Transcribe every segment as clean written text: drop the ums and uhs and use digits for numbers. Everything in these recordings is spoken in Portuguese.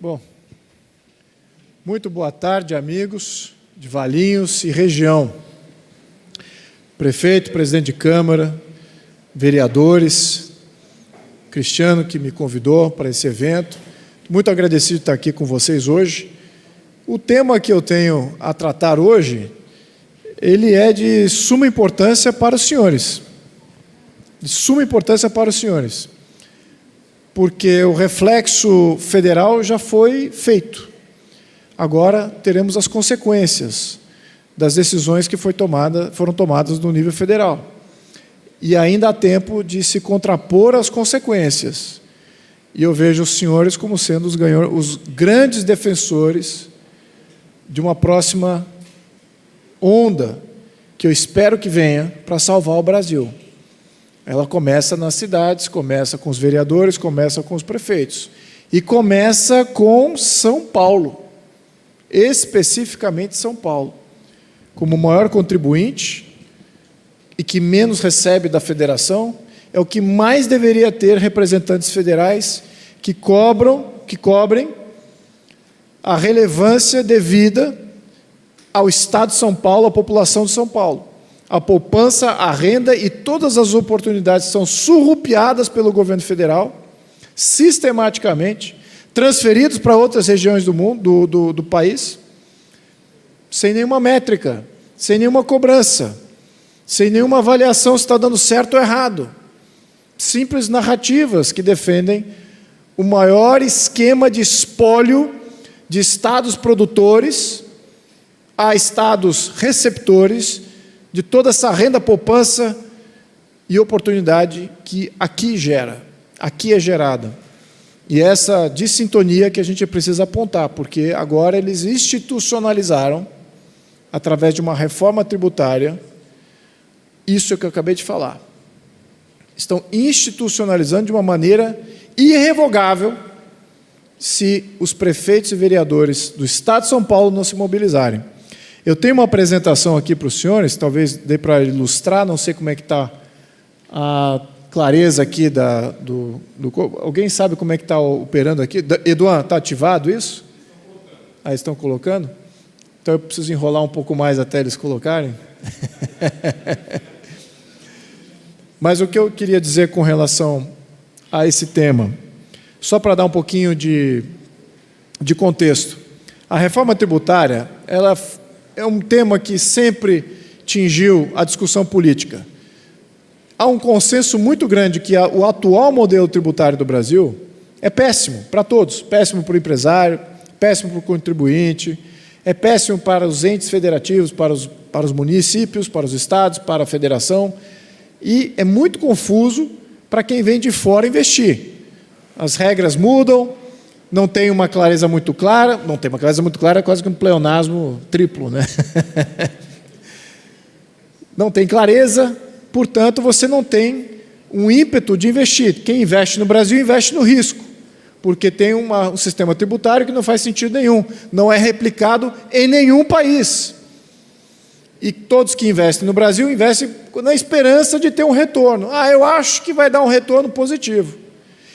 Bom, muito boa tarde, amigos de Valinhos e região. Prefeito, presidente de Câmara, vereadores, Cristiano, que me convidou para esse evento. Muito agradecido de estar aqui com vocês hoje. O tema que eu tenho a tratar hoje, ele é de suma importância para os senhores. De suma importância para os senhores. Porque o reflexo federal já foi feito. Agora teremos as consequências das decisões que foram tomadas no nível federal. E ainda há tempo de se contrapor às consequências. E eu vejo os senhores como sendo os grandes defensores de uma próxima onda que eu espero que venha para salvar o Brasil. Ela começa nas cidades, começa com os vereadores, começa com os prefeitos. E começa com São Paulo, especificamente São Paulo, como o maior contribuinte e que menos recebe da federação, é o que mais deveria ter representantes federais que cobrem a relevância devida ao Estado de São Paulo, à população de São Paulo. A poupança, a renda e todas as oportunidades são surrupiadas pelo governo federal, sistematicamente, transferidos para outras regiões do mundo, do país, sem nenhuma métrica, sem nenhuma cobrança, sem nenhuma avaliação se está dando certo ou errado. Simples narrativas que defendem o maior esquema de espólio de estados produtores a estados receptores de toda essa renda, poupança e oportunidade que aqui é gerada. E essa dissintonia que a gente precisa apontar, porque agora eles institucionalizaram, através de uma reforma tributária, isso que eu acabei de falar. Estão institucionalizando de uma maneira irrevogável se os prefeitos e vereadores do Estado de São Paulo não se mobilizarem. Eu tenho uma apresentação aqui para os senhores, talvez dê para ilustrar, não sei como é que está a clareza aqui alguém sabe como é que está operando aqui? Eduan, está ativado isso? Estão colocando? Então eu preciso enrolar um pouco mais até eles colocarem. Mas o que eu queria dizer com relação a esse tema, só para dar um pouquinho de contexto. A reforma tributária, ela é um tema que sempre tingiu a discussão política. Há um consenso muito grande que o atual modelo tributário do Brasil é péssimo para todos. Péssimo para o empresário, péssimo para o contribuinte, é péssimo para os entes federativos, para os municípios, para os estados, para a federação. E é muito confuso para quem vem de fora investir. As regras mudam, não tem uma clareza muito clara, é quase que um pleonasmo triplo, né? Não tem clareza, portanto, você não tem um ímpeto de investir. Quem investe no Brasil, investe no risco, porque tem um sistema tributário que não faz sentido nenhum, não é replicado em nenhum país. E todos que investem no Brasil, investem na esperança de ter um retorno. Eu acho que vai dar um retorno positivo.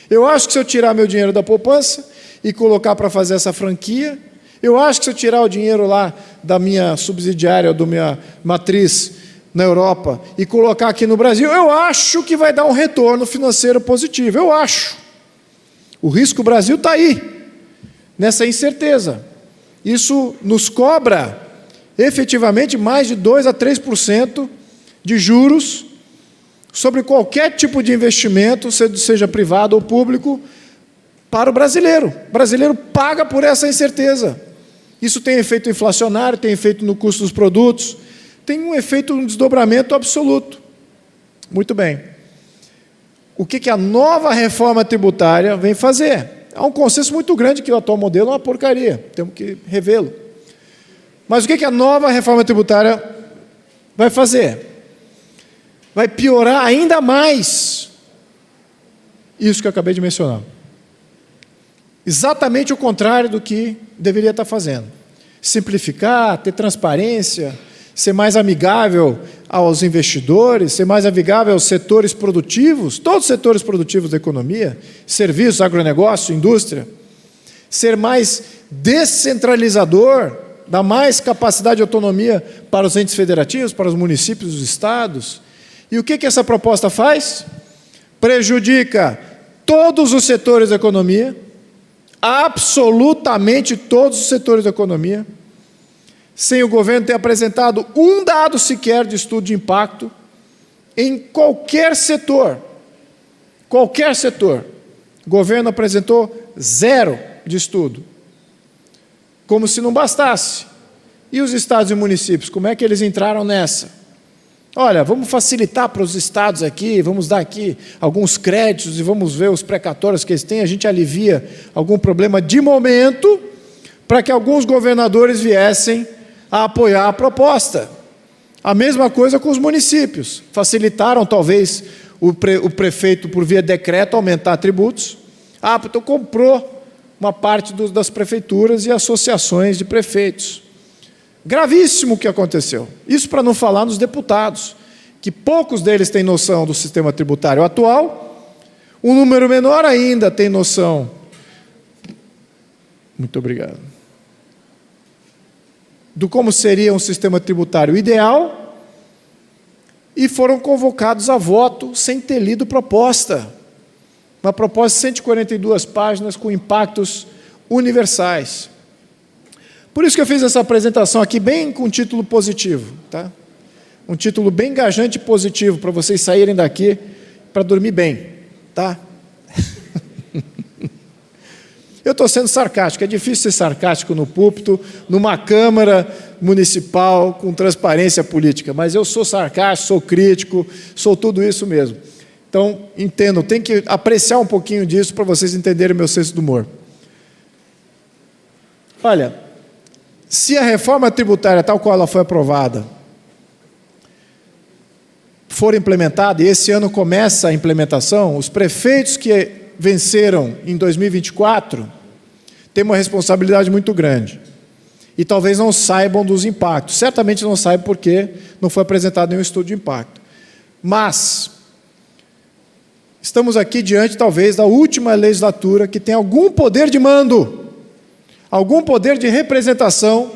Eu acho que se eu tirar meu dinheiro da poupança e colocar para fazer essa franquia, eu acho que se eu tirar o dinheiro lá da minha subsidiária, da minha matriz na Europa e colocar aqui no Brasil, eu acho que vai dar um retorno financeiro positivo, eu acho. O risco Brasil está aí, nessa incerteza. Isso nos cobra, efetivamente, mais de 2% a 3% de juros sobre qualquer tipo de investimento, seja privado ou público, para o brasileiro. O brasileiro paga por essa incerteza. Isso tem efeito inflacionário, tem efeito no custo dos produtos, tem um efeito, um desdobramento absoluto. Muito bem. O que a nova reforma tributária vem fazer? Há um consenso muito grande que o atual modelo é uma porcaria, temos que revê-lo. Mas o que a nova reforma tributária vai fazer? Vai piorar ainda mais isso que eu acabei de mencionar. Exatamente o contrário do que deveria estar fazendo. Simplificar, ter transparência, ser mais amigável aos investidores, ser mais amigável aos setores produtivos, todos os setores produtivos da economia, serviços, agronegócio, indústria, ser mais descentralizador, dar mais capacidade de autonomia para os entes federativos, para os municípios, os estados. E o que essa proposta faz? Prejudica todos os setores da economia, absolutamente todos os setores da economia, sem o governo ter apresentado um dado sequer de estudo de impacto em qualquer setor. Qualquer setor. O governo apresentou 0 de estudo. Como se não bastasse. E os estados e municípios, como é que eles entraram nessa? Olha, vamos facilitar para os estados aqui, vamos dar aqui alguns créditos e vamos ver os precatórios que eles têm, a gente alivia algum problema de momento para que alguns governadores viessem a apoiar a proposta. A mesma coisa com os municípios. Facilitaram, talvez, o prefeito, por via decreto, aumentar tributos. Então comprou uma parte das prefeituras e associações de prefeitos. Gravíssimo o que aconteceu. Isso para não falar nos deputados, que poucos deles têm noção do sistema tributário atual, um número menor ainda tem noção. Muito obrigado. Do como seria um sistema tributário ideal, e foram convocados a voto sem ter lido proposta. Uma proposta de 142 páginas com impactos universais. Por isso que eu fiz essa apresentação aqui bem com um título positivo, tá? Um título bem engajante e positivo para vocês saírem daqui para dormir bem, tá? Eu estou sendo sarcástico, é difícil ser sarcástico no púlpito, numa Câmara Municipal com transparência política, mas eu sou sarcástico, sou crítico, sou tudo isso mesmo. Então, entendam, tem que apreciar um pouquinho disso para vocês entenderem o meu senso do humor. Olha, se a reforma tributária, tal qual ela foi aprovada, for implementada, e esse ano começa a implementação, os prefeitos que venceram em 2024 têm uma responsabilidade muito grande. E talvez não saibam dos impactos. Certamente não saibam porque não foi apresentado nenhum estudo de impacto. Mas estamos aqui diante, talvez, da última legislatura que tem algum poder de mando, algum poder de representação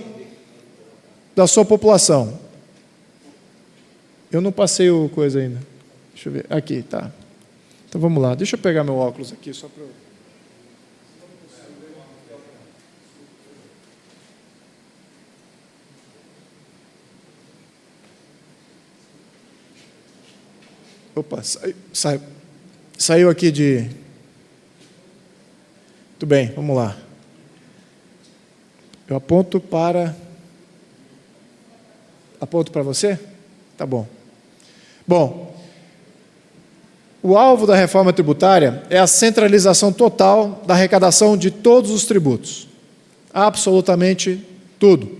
da sua população. Eu não passei o coisa ainda. Deixa eu ver. Aqui, tá. Então vamos lá. Deixa eu pegar meu óculos aqui só para eu... Opa, saiu aqui de... Muito bem, vamos lá. Eu aponto para... Aponto para você? Tá bom. Bom, o alvo da reforma tributária é a centralização total da arrecadação de todos os tributos. Absolutamente tudo.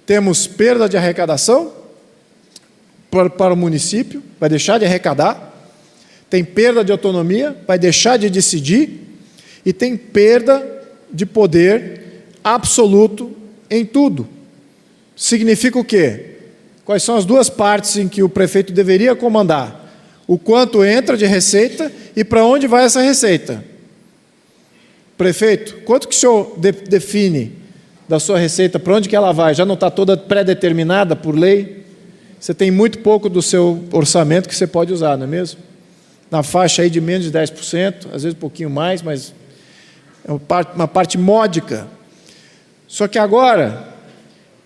Temos perda de arrecadação para o município, vai deixar de arrecadar, tem perda de autonomia, vai deixar de decidir, e tem perda de poder absoluto em tudo. Significa o quê? Quais são as duas partes em que o prefeito deveria comandar? O quanto entra de receita e para onde vai essa receita? Prefeito, quanto que o senhor define da sua receita, para onde que ela vai? Já não está toda pré-determinada por lei? Você tem muito pouco do seu orçamento que você pode usar, não é mesmo? Na faixa aí de menos de 10%, às vezes um pouquinho mais, mas é uma parte módica. Só que agora,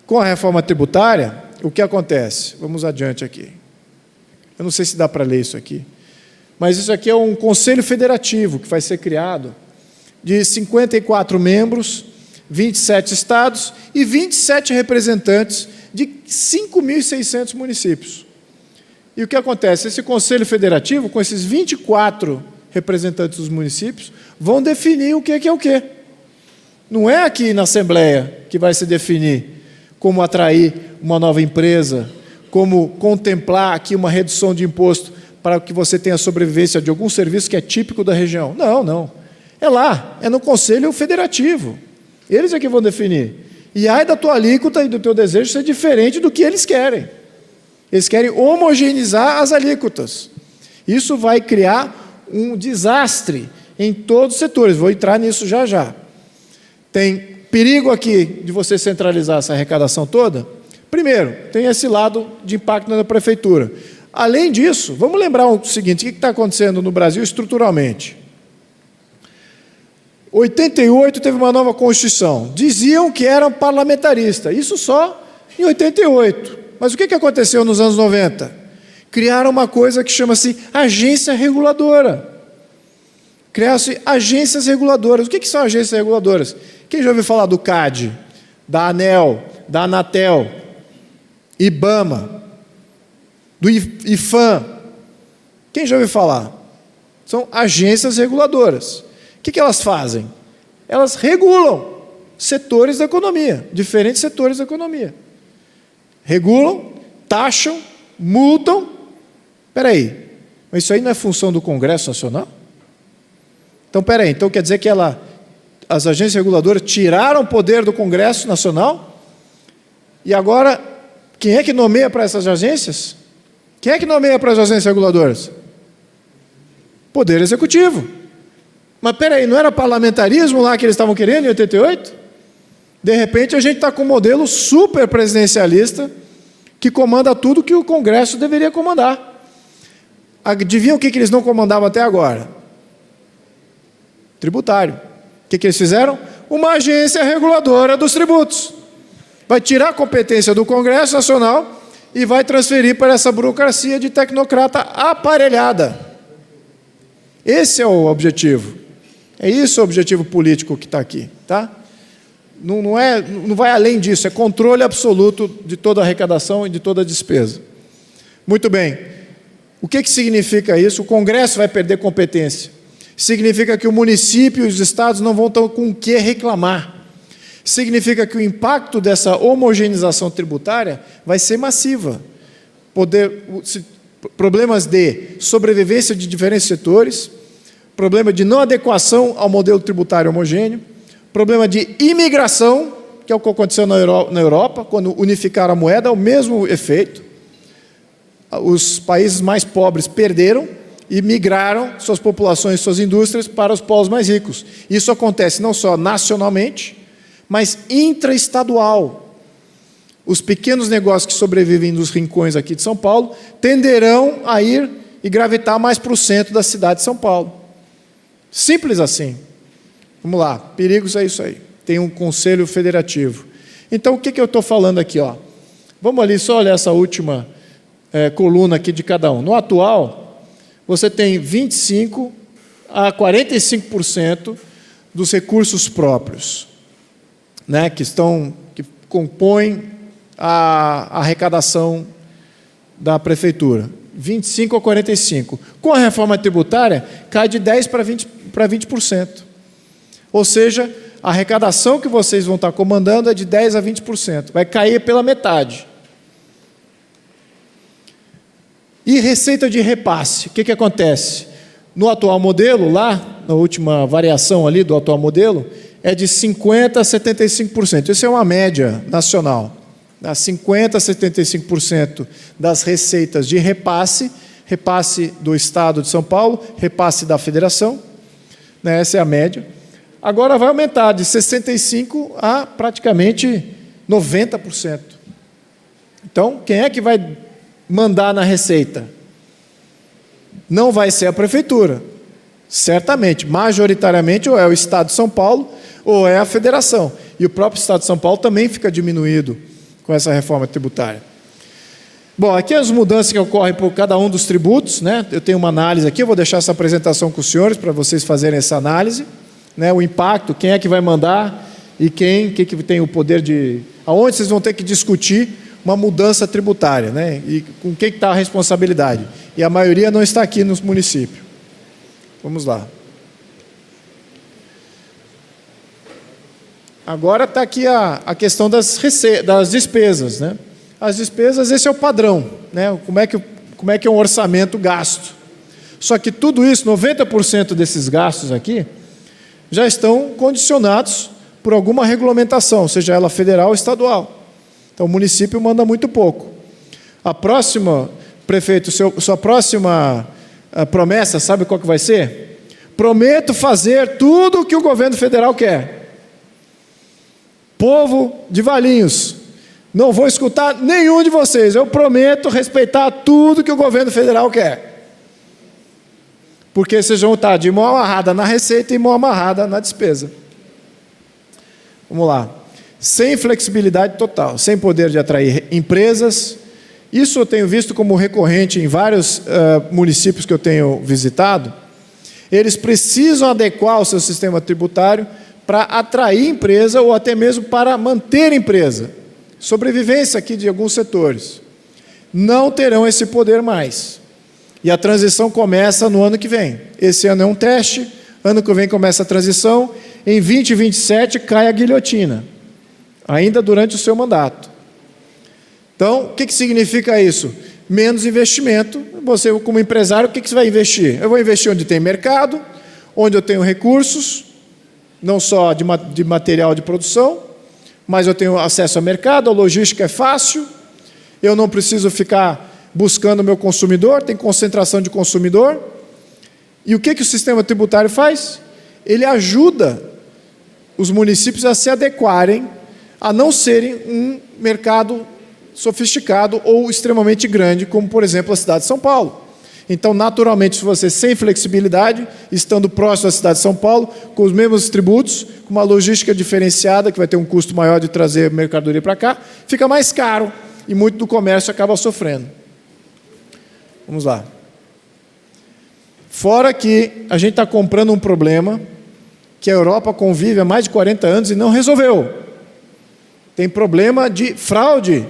com a reforma tributária, o que acontece? Vamos adiante aqui. Eu não sei se dá para ler isso aqui, mas isso aqui é um conselho federativo que vai ser criado de 54 membros, 27 estados e 27 representantes de 5.600 municípios. E o que acontece? Esse Conselho Federativo, com esses 24 representantes dos municípios, vão definir o que é o quê. Não é aqui na Assembleia que vai se definir como atrair uma nova empresa, como contemplar aqui uma redução de imposto para que você tenha sobrevivência de algum serviço que é típico da região. Não, não. É lá, é no Conselho Federativo. Eles é que vão definir. E ai da tua alíquota e do teu desejo ser diferente do que eles querem. Eles querem homogeneizar as alíquotas. Isso vai criar um desastre em todos os setores. Vou entrar nisso já já. Tem perigo aqui de você centralizar essa arrecadação toda? Primeiro, tem esse lado de impacto na prefeitura. Além disso, vamos lembrar o seguinte: o que está acontecendo no Brasil estruturalmente? 88 teve uma nova Constituição. Diziam que eram parlamentaristas. Isso só em 88. Mas o que aconteceu nos anos 90? Criaram uma coisa que chama-se agência reguladora. Criaram-se agências reguladoras. O que são agências reguladoras? Quem já ouviu falar do CAD, da ANEEL, da Anatel, IBAMA, do IFAM? Quem já ouviu falar? São agências reguladoras. O que elas fazem? Elas regulam setores da economia, diferentes setores da economia. Regulam, taxam, multam. Espera aí, mas isso aí não é função do Congresso Nacional? Então, espera aí, então quer dizer que as agências reguladoras tiraram o poder do Congresso Nacional? E agora, quem é que nomeia para essas agências? Quem é que nomeia para as agências reguladoras? Poder Executivo. Mas espera aí, não era parlamentarismo lá que eles estavam querendo em 88? De repente a gente está com um modelo super presidencialista que comanda tudo que o Congresso deveria comandar. Adivinham o que eles não comandavam até agora? Tributário. O que eles fizeram? Uma agência reguladora dos tributos. Vai tirar a competência do Congresso Nacional e vai transferir para essa burocracia de tecnocrata aparelhada. Esse é o objetivo. É isso o objetivo político que está aqui, tá? Não vai além disso, é controle absoluto de toda a arrecadação e de toda a despesa. Muito bem. O que significa isso? O Congresso vai perder competência. Significa que o município e os estados não vão ter com o que reclamar. Significa que o impacto dessa homogeneização tributária vai ser massiva. Problemas de sobrevivência de diferentes setores, problema de não adequação ao modelo tributário homogêneo, problema de imigração, que é o que aconteceu na Europa, quando unificaram a moeda, o mesmo efeito. Os países mais pobres perderam e migraram suas populações, suas indústrias para os polos mais ricos. Isso acontece não só nacionalmente, mas intraestadual. Os pequenos negócios que sobrevivem nos rincões aqui de São Paulo tenderão a ir e gravitar mais para o centro da cidade de São Paulo. Simples assim. Vamos lá, perigos é isso aí. Tem um conselho federativo. Então, o que eu estou falando aqui? Ó? Vamos ali só olhar essa última coluna aqui de cada um. No atual, você tem 25% a 45% dos recursos próprios, né, que compõem a arrecadação da prefeitura. 25% a 45%. Com a reforma tributária, cai de 10% para 20%. Ou seja, a arrecadação que vocês vão estar comandando é de 10% a 20%. Vai cair pela metade. E receita de repasse. O que acontece? No atual modelo, lá, na última variação ali do atual modelo, é de 50% a 75%. Isso é uma média nacional. 50% a 75% das receitas de repasse, repasse do Estado de São Paulo, repasse da Federação, né, essa é a média. Agora vai aumentar de 65% a praticamente 90%. Então, quem é que vai mandar na receita? Não vai ser a prefeitura. Certamente, majoritariamente, ou é o Estado de São Paulo, ou é a Federação. E o próprio Estado de São Paulo também fica diminuído com essa reforma tributária. Bom, aqui as mudanças que ocorrem por cada um dos tributos, né? Eu tenho uma análise aqui, eu vou deixar essa apresentação com os senhores para vocês fazerem essa análise, né? O impacto, quem é que vai mandar e quem que tem o poder de... Aonde vocês vão ter que discutir uma mudança tributária, né? E com quem está a responsabilidade. E a maioria não está aqui no município. Vamos lá. Agora está aqui a questão das despesas, né? As despesas, esse é o padrão, né? Como é que é um orçamento gasto. Só que tudo isso, 90% desses gastos aqui, já estão condicionados por alguma regulamentação, seja ela federal ou estadual. Então o município manda muito pouco. A próxima, prefeito, sua próxima promessa, sabe qual que vai ser? Prometo fazer tudo o que o governo federal quer. Povo de Valinhos, não vou escutar nenhum de vocês. Eu prometo respeitar tudo que o governo federal quer. Porque vocês vão estar de mão amarrada na receita e mão amarrada na despesa. Vamos lá. Sem flexibilidade total, sem poder de atrair empresas. Isso eu tenho visto como recorrente em vários municípios que eu tenho visitado. Eles precisam adequar o seu sistema tributário para atrair empresa ou até mesmo para manter empresa. Sobrevivência aqui de alguns setores. Não terão esse poder mais. E a transição começa no ano que vem. Esse ano é um teste, ano que vem começa a transição, em 2027 cai a guilhotina, ainda durante o seu mandato. Então, o que significa isso? Menos investimento. Você, como empresário, o que você vai investir? Eu vou investir onde tem mercado, onde eu tenho recursos, não só de material de produção, mas eu tenho acesso ao mercado, a logística é fácil, eu não preciso ficar buscando o meu consumidor, tem concentração de consumidor. E o que o sistema tributário faz? Ele ajuda os municípios a se adequarem, a não serem um mercado sofisticado ou extremamente grande, como, por exemplo, a cidade de São Paulo. Então, naturalmente, se você sem flexibilidade, estando próximo da cidade de São Paulo, com os mesmos tributos, com uma logística diferenciada, que vai ter um custo maior de trazer mercadoria para cá, fica mais caro e muito do comércio acaba sofrendo. Vamos lá. Fora que a gente está comprando um problema que a Europa convive há mais de 40 anos e não resolveu. Tem problema de fraude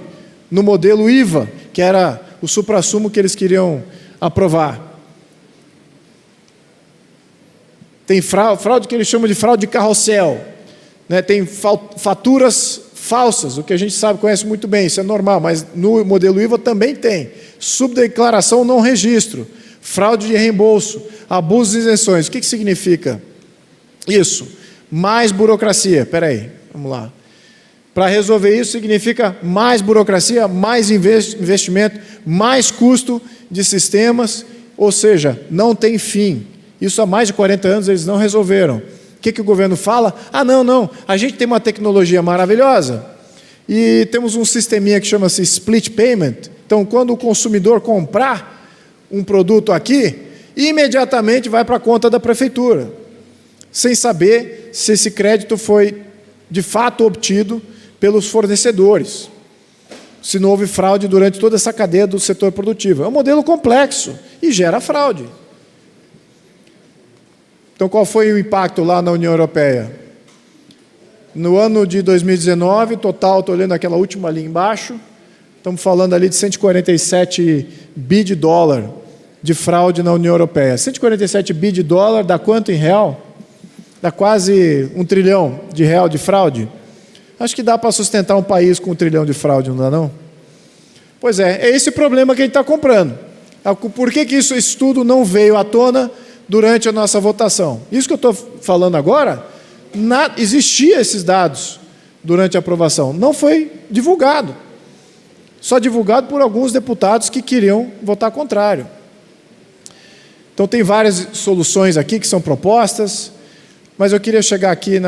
no modelo IVA, que era o suprassumo que eles queriam aprovar. Tem fraude que eles chamam de fraude de carrossel, né? Tem faturas falsas, o que a gente sabe, conhece muito bem, isso é normal, mas no modelo IVA também tem. Subdeclaração não registro, fraude de reembolso, abuso de isenções. O que significa isso? Mais burocracia. Espera aí, vamos lá. Para resolver isso significa mais burocracia, mais investimento, mais custo de sistemas, ou seja, não tem fim. Isso há mais de 40 anos eles não resolveram. O que o governo fala? Ah, não, a gente tem uma tecnologia maravilhosa e temos um sisteminha que chama-se split payment. Então, quando o consumidor comprar um produto aqui, imediatamente vai para a conta da prefeitura, sem saber se esse crédito foi de fato obtido pelos fornecedores, se não houve fraude durante toda essa cadeia do setor produtivo. É um modelo complexo e gera fraude. Então, qual foi o impacto lá na União Europeia? No ano de 2019, total, estou olhando aquela última ali embaixo, estamos falando ali de 147 bi de dólar de fraude na União Europeia. 147 bi de dólar dá quanto em real? Dá quase 1 trilhão de real de fraude. Acho que dá para sustentar um país com 1 trilhão de fraude, não dá não? Pois é esse problema que a gente está comprando. Por que esse estudo não veio à tona durante a nossa votação? Isso que eu estou falando agora, existia esses dados durante a aprovação, não foi divulgado. Só divulgado por alguns deputados que queriam votar contrário. Então tem várias soluções aqui que são propostas, mas eu queria chegar aqui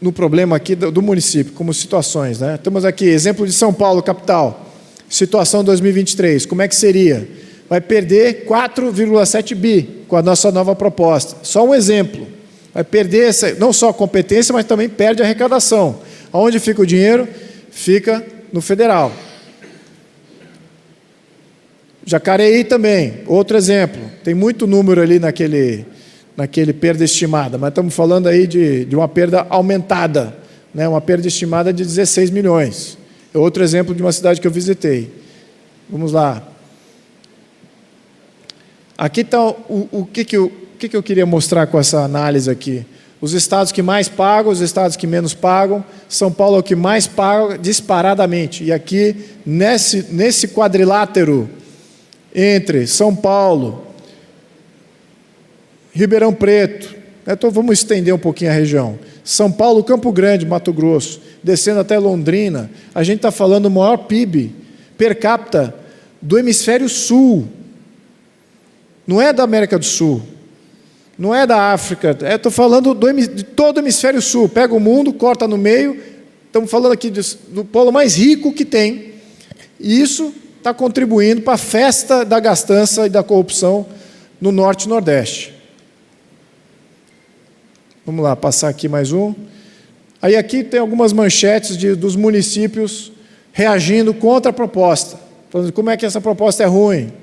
no problema aqui do município, como situações, né? Temos aqui exemplo de São Paulo, capital, situação 2023, como é que seria? Vai perder 4,7 bi com a nossa nova proposta. Só um exemplo. Vai perder não só a competência, mas também perde a arrecadação. Aonde fica o dinheiro? Fica no federal. Jacareí também, outro exemplo. Tem muito número ali naquele perda estimada, mas estamos falando aí de uma perda aumentada, né? Uma perda estimada de 16 milhões. É outro exemplo de uma cidade que eu visitei. Vamos lá. Aqui está o que eu queria mostrar com essa análise aqui. Os estados que mais pagam, os estados que menos pagam. São Paulo é o que mais paga disparadamente. E aqui, nesse quadrilátero entre São Paulo, Ribeirão Preto, então vamos estender um pouquinho a região. São Paulo, Campo Grande, Mato Grosso, descendo até Londrina, a gente está falando do maior PIB per capita do hemisfério sul. Não é da América do Sul, não é da África, estou falando de todo o hemisfério sul. Pega o mundo, corta no meio Estamos falando aqui do polo mais rico que tem, e isso está contribuindo para a festa da gastança e da corrupção no Norte e Nordeste. Vamos lá, passar aqui mais um. Aí aqui tem algumas manchetes dos municípios reagindo contra a proposta, falando como é que essa proposta é ruim.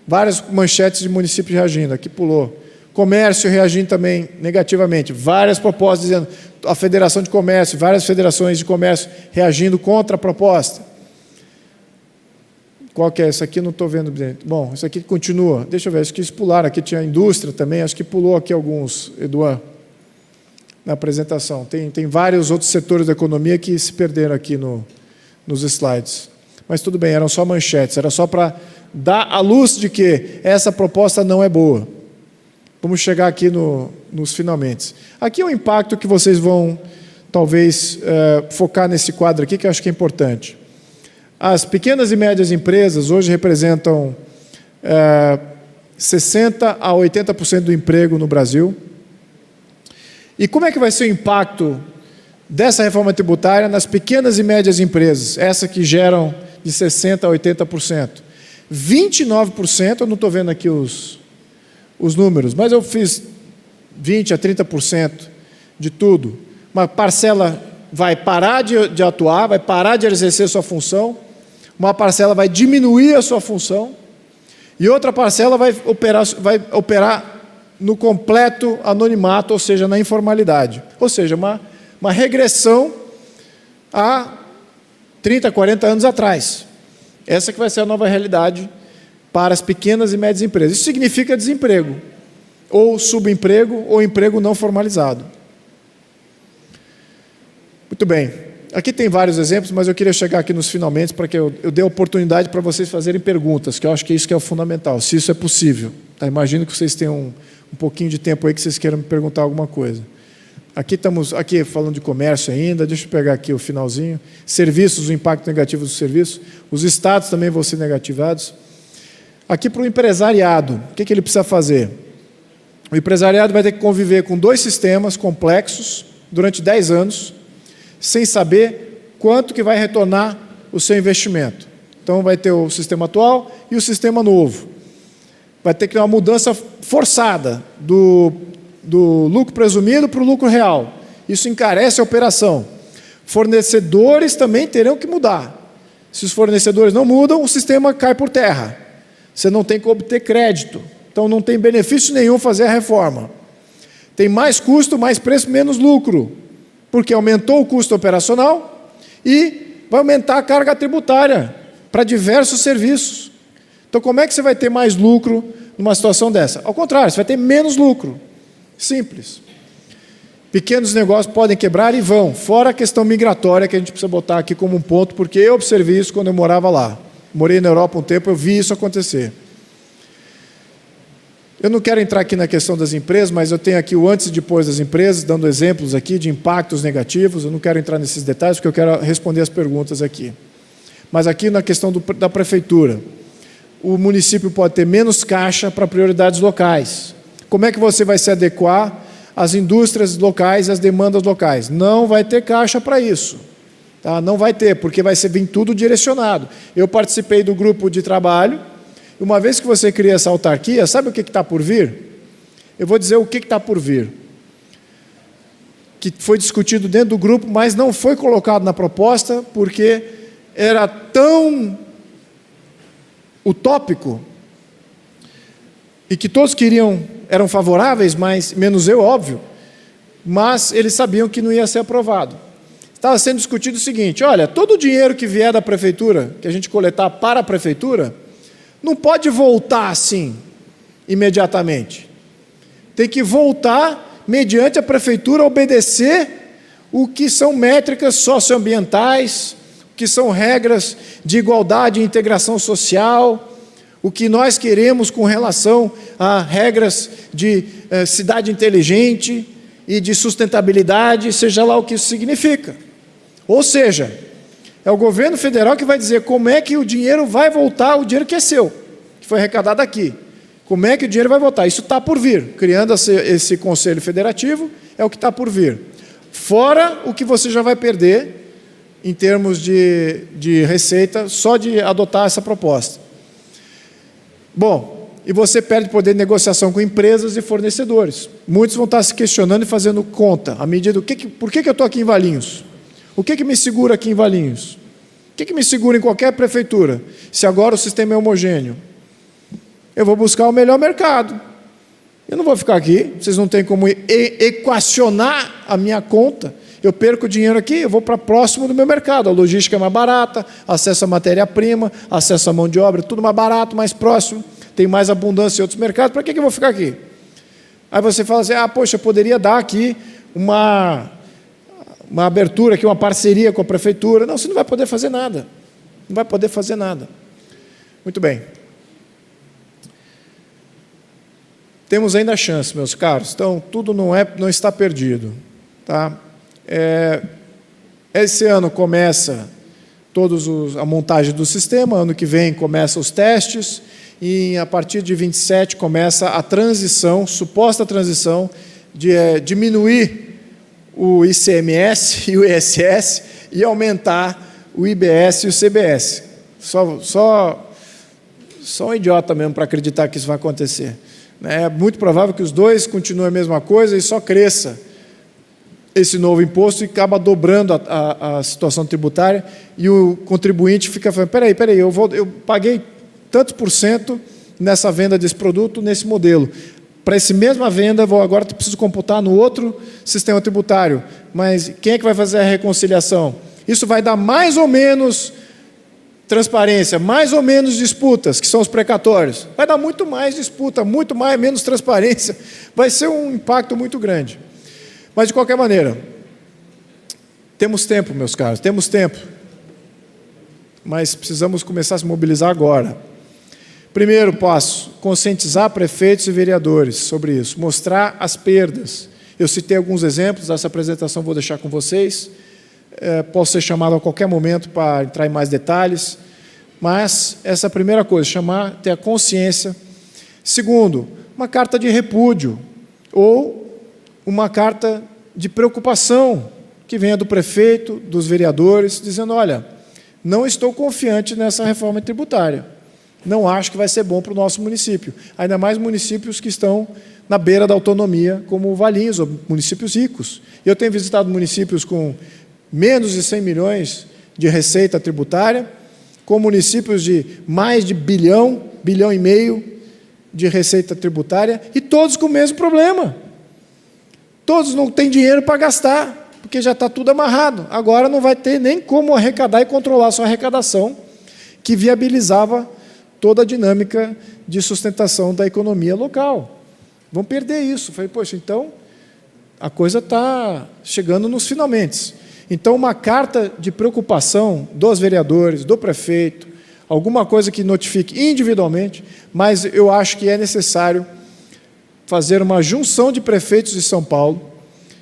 Várias manchetes de municípios reagindo, aqui pulou. Comércio reagindo também negativamente. Várias propostas dizendo, a Federação de Comércio, várias federações de comércio reagindo contra a proposta. Qual que é essa aqui? Não estou vendo bem. Bom, isso aqui continua. Deixa eu ver, acho que eles pularam. Aqui tinha a indústria também, acho que pulou aqui alguns, Eduardo, na apresentação. Tem vários outros setores da economia que se perderam aqui nos slides. Mas tudo bem, eram só manchetes, era só para dar a luz de que essa proposta não é boa. Vamos chegar aqui nos finalmente. Aqui é o impacto que vocês vão, talvez, focar nesse quadro aqui, que eu acho que é importante. As pequenas e médias empresas hoje representam 60% a 80% do emprego no Brasil. E como é que vai ser o impacto dessa reforma tributária nas pequenas e médias empresas, essa que geram de 60% a 80%? 29%, eu não estou vendo aqui os números, mas eu fiz 20% a 30% de tudo. Uma parcela vai parar de atuar, vai parar de exercer sua função, uma parcela vai diminuir a sua função, e outra parcela vai operar no completo anonimato, ou seja, na informalidade. Ou seja, uma regressão a 30, 40 anos atrás. Essa que vai ser a nova realidade para as pequenas e médias empresas. Isso significa desemprego, ou subemprego, ou emprego não formalizado. Muito bem. Aqui tem vários exemplos, mas eu queria chegar aqui nos finalmente para que eu dê a oportunidade para vocês fazerem perguntas, que eu acho que isso que é o fundamental, se isso é possível. Tá? Imagino que vocês tenham um pouquinho de tempo aí que vocês queiram me perguntar alguma coisa. Aqui estamos falando de comércio ainda, deixa eu pegar aqui o finalzinho. Serviços, o impacto negativo dos serviços. Os estados também vão ser negativados. Aqui para o empresariado, o que ele precisa fazer? O empresariado vai ter que conviver com 2 sistemas complexos durante 10 anos, sem saber quanto que vai retornar o seu investimento. Então vai ter o sistema atual e o sistema novo. Vai ter que ter uma mudança forçada do lucro presumido para o lucro real. Isso encarece a operação. Fornecedores também terão que mudar. Se os fornecedores não mudam, o sistema cai por terra. Você não tem que obter crédito. Então não tem benefício nenhum fazer a reforma. Tem mais custo, mais preço, menos lucro. Porque aumentou o custo operacional e vai aumentar a carga tributária para diversos serviços. Então como é que você vai ter mais lucro numa situação dessa? Ao contrário, você vai ter menos lucro. Simples. Pequenos negócios podem quebrar e vão, fora a questão migratória que a gente precisa botar aqui como um ponto, porque eu observei isso quando eu morava lá. Morei na Europa um tempo, eu vi isso acontecer. Eu não quero entrar aqui na questão das empresas, mas eu tenho aqui o antes e depois das empresas, dando exemplos aqui de impactos negativos. Eu não quero entrar nesses detalhes, porque eu quero responder as perguntas aqui. Mas aqui na questão da prefeitura, o município pode ter menos caixa para prioridades locais. Como é que você vai se adequar às indústrias locais e às demandas locais? Não vai ter caixa para isso. Tá? Não vai ter, porque vai vir tudo direcionado. Eu participei do grupo de trabalho, e uma vez que você cria essa autarquia, sabe o que está por vir? Eu vou dizer o que está por vir. Que foi discutido dentro do grupo, mas não foi colocado na proposta, porque era tão utópico, e que todos eram favoráveis, mas menos eu, óbvio, mas eles sabiam que não ia ser aprovado. Estava sendo discutido o seguinte: olha, todo o dinheiro que vier da prefeitura, que a gente coletar para a prefeitura, não pode voltar assim, imediatamente. Tem que voltar mediante a prefeitura obedecer o que são métricas socioambientais, o que são regras de igualdade e integração social, o que nós queremos com relação a regras de cidade inteligente e de sustentabilidade, seja lá o que isso significa. Ou seja, é o governo federal que vai dizer como é que o dinheiro vai voltar, o dinheiro que é seu, que foi arrecadado aqui. Como é que o dinheiro vai voltar? Isso está por vir. Criando esse Conselho Federativo, é o que está por vir. Fora o que você já vai perder em termos de receita só de adotar essa proposta. Bom, e você perde poder de negociação com empresas e fornecedores. Muitos vão estar se questionando e fazendo conta, à medida por que eu estou aqui em Valinhos? O que me segura aqui em Valinhos? O que me segura em qualquer prefeitura, se agora o sistema é homogêneo? Eu vou buscar o melhor mercado. Eu não vou ficar aqui, vocês não têm como equacionar a minha conta. Eu perco dinheiro aqui, eu vou para próximo do meu mercado. A logística é mais barata, acesso à matéria-prima, acesso à mão de obra, tudo mais barato, mais próximo, tem mais abundância em outros mercados. Para que eu vou ficar aqui? Aí você fala assim, poxa, eu poderia dar aqui uma abertura, aqui, uma parceria com a prefeitura. Não, você não vai poder fazer nada. Não vai poder fazer nada. Muito bem. Temos ainda a chance, meus caros. Então, tudo não está perdido. Tá? Esse ano começa a montagem do sistema, ano que vem começa os testes, e a partir de 27 começa a transição, suposta transição, de diminuir o ICMS e o ISS e aumentar o IBS e o CBS. Só um idiota mesmo para acreditar que isso vai acontecer. É muito provável que os dois continuem a mesma coisa e só cresça esse novo imposto e acaba dobrando a situação tributária e o contribuinte fica falando, peraí, eu paguei tantos por cento nessa venda desse produto, nesse modelo. Para essa mesma venda, agora preciso computar no outro sistema tributário. Mas quem é que vai fazer a reconciliação? Isso vai dar mais ou menos transparência, mais ou menos disputas, que são os precatórios. Vai dar muito mais disputa, menos transparência. Vai ser um impacto muito grande. Mas, de qualquer maneira, temos tempo, meus caros, temos tempo. Mas precisamos começar a se mobilizar agora. Primeiro passo, conscientizar prefeitos e vereadores sobre isso, mostrar as perdas. Eu citei alguns exemplos, essa apresentação vou deixar com vocês. Posso ser chamado a qualquer momento para entrar em mais detalhes, mas essa é a primeira coisa, ter a consciência. Segundo, uma carta de repúdio ou uma carta de preocupação que venha do prefeito, dos vereadores, dizendo, olha, não estou confiante nessa reforma tributária, não acho que vai ser bom para o nosso município, ainda mais municípios que estão na beira da autonomia, como Valinhos, ou municípios ricos. Eu tenho visitado municípios com menos de 100 milhões de receita tributária, com municípios de mais de bilhão e meio de receita tributária, e todos com o mesmo problema. Todos não têm dinheiro para gastar, porque já está tudo amarrado. Agora não vai ter nem como arrecadar e controlar a sua arrecadação, que viabilizava toda a dinâmica de sustentação da economia local. Vão perder isso. Falei, poxa, então a coisa está chegando nos finalmente. Então, uma carta de preocupação dos vereadores, do prefeito, alguma coisa que notifique individualmente, mas eu acho que é necessário fazer uma junção de prefeitos de São Paulo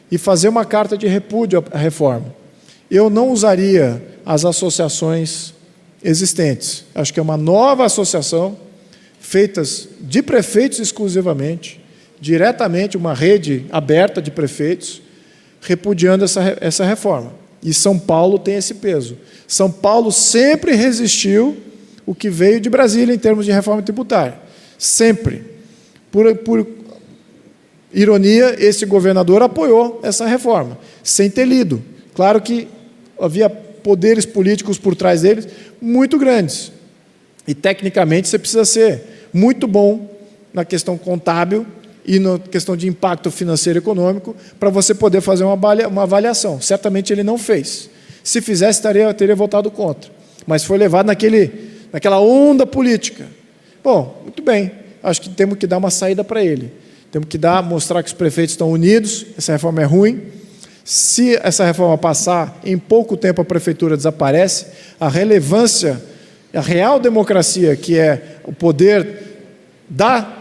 e fazer uma carta de repúdio à reforma. Eu não usaria as associações existentes. Acho que é uma nova associação, feitas de prefeitos exclusivamente, diretamente, uma rede aberta de prefeitos, repudiando essa reforma. E São Paulo tem esse peso. São Paulo sempre resistiu o que veio de Brasília em termos de reforma tributária. Sempre. Por ironia, esse governador apoiou essa reforma, sem ter lido. Claro que havia poderes políticos por trás deles muito grandes. E, tecnicamente, você precisa ser muito bom na questão contábil e na questão de impacto financeiro e econômico para você poder fazer uma avaliação. Certamente ele não fez. Se fizesse, teria votado contra. Mas foi levado naquela onda política. Bom, muito bem. Acho que temos que dar uma saída para ele. Temos que mostrar que os prefeitos estão unidos, essa reforma é ruim. Se essa reforma passar, em pouco tempo a prefeitura desaparece, a relevância, a real democracia, que é o poder da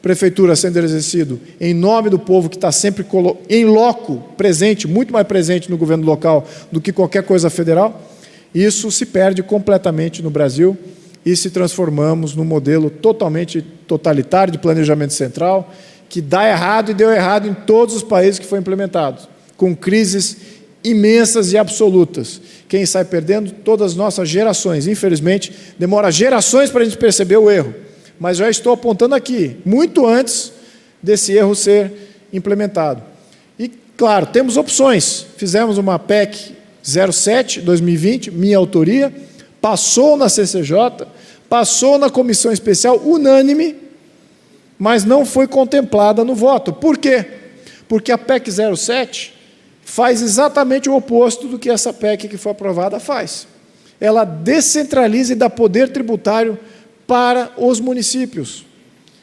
prefeitura sendo exercido em nome do povo, que está sempre em loco, presente, muito mais presente no governo local do que qualquer coisa federal, isso se perde completamente no Brasil e se transformamos num modelo totalmente totalitário de planejamento central, que dá errado e deu errado em todos os países que foi implementado, com crises imensas e absolutas, Quem sai perdendo? Todas as nossas gerações. Infelizmente, demora gerações para a gente perceber o erro. Mas já estou apontando aqui, muito antes desse erro ser implementado. E, claro, temos opções. Fizemos uma PEC 07, 2020, minha autoria, passou na CCJ, passou na comissão especial, unânime, mas não foi contemplada no voto. Por quê? Porque a PEC 07 faz exatamente o oposto do que essa PEC que foi aprovada faz. Ela descentraliza e dá poder tributário para os municípios.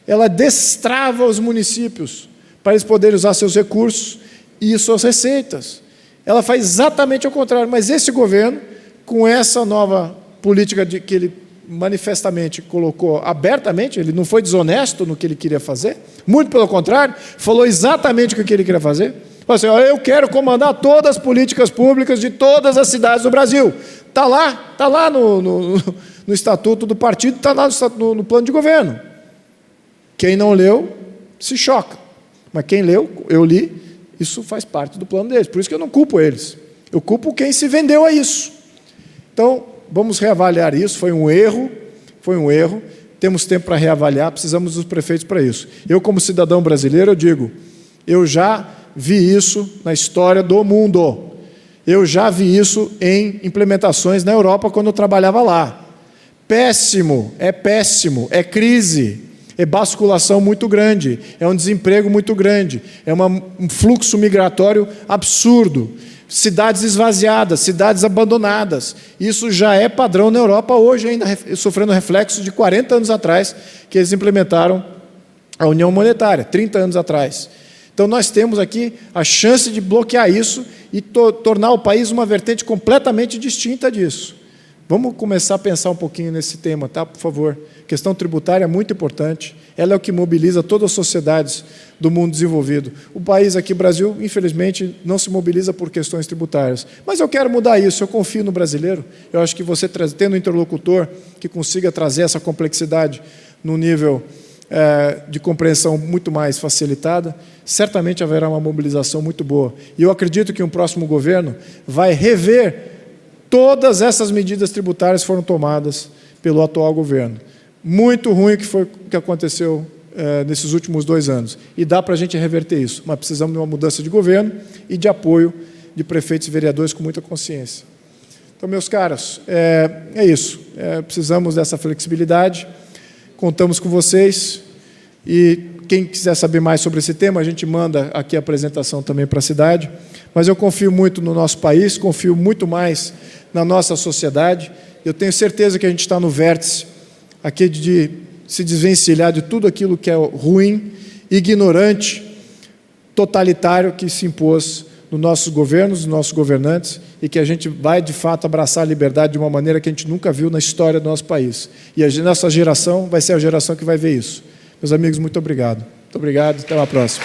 Ela destrava os municípios para eles poderem usar seus recursos e suas receitas. Ela faz exatamente o contrário, mas esse governo, com essa nova política que ele manifestamente colocou abertamente, ele não foi desonesto no que ele queria fazer, muito pelo contrário, falou exatamente o que ele queria fazer. Falou assim: eu quero comandar todas as políticas públicas de todas as cidades do Brasil. Está lá no estatuto do partido, está lá no plano de governo. Quem não leu, se choca. Mas quem leu, eu li, isso faz parte do plano deles. Por isso que eu não culpo eles. Eu culpo quem se vendeu a isso. Então, vamos reavaliar isso. Foi um erro. Temos tempo para reavaliar, precisamos dos prefeitos para isso. Eu, como cidadão brasileiro, eu digo, eu já vi isso na história do mundo. Eu já vi isso em implementações na Europa, quando eu trabalhava lá. Péssimo, é crise, é basculação muito grande, é um desemprego muito grande, é um fluxo migratório absurdo, cidades esvaziadas, cidades abandonadas. Isso já é padrão na Europa hoje, ainda sofrendo reflexo de 40 anos atrás, que eles implementaram a União Monetária, 30 anos atrás. Então, nós temos aqui a chance de bloquear isso e tornar o país uma vertente completamente distinta disso. Vamos começar a pensar um pouquinho nesse tema, tá? Por favor. A questão tributária é muito importante. Ela é o que mobiliza todas as sociedades do mundo desenvolvido. O país aqui, o Brasil, infelizmente, não se mobiliza por questões tributárias. Mas eu quero mudar isso, eu confio no brasileiro. Eu acho que você, tendo um interlocutor que consiga trazer essa complexidade num nível de compreensão muito mais facilitada, certamente haverá uma mobilização muito boa. E eu acredito que um próximo governo vai rever todas essas medidas tributárias que foram tomadas pelo atual governo. Muito ruim o que aconteceu nesses últimos 2 anos. E dá para a gente reverter isso, mas precisamos de uma mudança de governo e de apoio de prefeitos e vereadores com muita consciência. Então, meus caros, é isso. Precisamos dessa flexibilidade. Contamos com vocês. E quem quiser saber mais sobre esse tema, a gente manda aqui a apresentação também para a cidade. Mas eu confio muito no nosso país, confio muito mais na nossa sociedade. Eu tenho certeza que a gente está no vértice aqui de se desvencilhar de tudo aquilo que é ruim, ignorante, totalitário que se impôs nos nossos governos, nos nossos governantes, e que a gente vai, de fato, abraçar a liberdade de uma maneira que a gente nunca viu na história do nosso país. E a nossa geração vai ser a geração que vai ver isso. Meus amigos, muito obrigado. Muito obrigado, até a próxima.